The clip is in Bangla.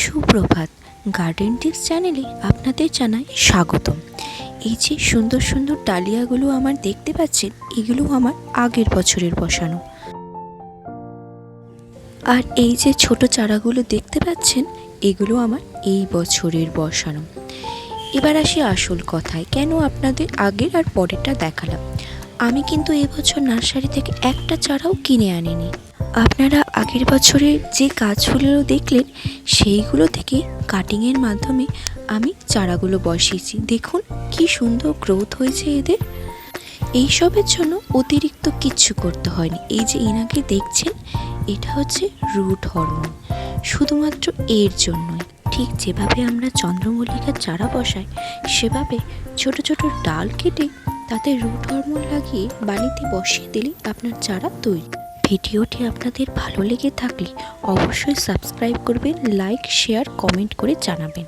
সুপ্রভাত। গার্ডেন টিপস চ্যানেলে আপনাদের জানাই স্বাগতম। এই যে সুন্দর সুন্দর ডালিয়াগুলো আমার দেখতে পাচ্ছেন, এগুলো আমার আগের বছরের বসানো। আর এই যে ছোট চারাগুলো দেখতে পাচ্ছেন, এগুলো আমার এই বছরের বসানো। এবার আসি আসল কথায়, কেন আপনাদের আগের আর পরেরটা দেখালাম। আমি কিন্তু এবছর নার্সারি থেকে একটা চারাও কিনে আনিনি। আপনারা আগের বছরের যে গাছগুলো দেখলেন, সেইগুলো থেকে কাটিংয়ের মাধ্যমে আমি চারাগুলো বসিয়েছি। দেখুন কি সুন্দর গ্রোথ হয়েছে এদের। এইসবের জন্য অতিরিক্ত কিচ্ছু করতে হয়নি। এই যে এনাকে দেখছেন, এটা হচ্ছে রুট হরমোন, শুধুমাত্র এর জন্যই। ঠিক যেভাবে আমরা চন্দ্রমল্লিকার চারা বসাই, সেভাবে ছোট ছোট ডাল কেটে তাতে রুট হরমোন লাগিয়ে বালিতে বসিয়ে দিলেই আপনার চারা তৈরি। ভিডিওটি আপনাদের ভালো লেগে থাকলে অবশ্যই সাবস্ক্রাইব করবেন, লাইক, শেয়ার, কমেন্ট করে জানাবেন।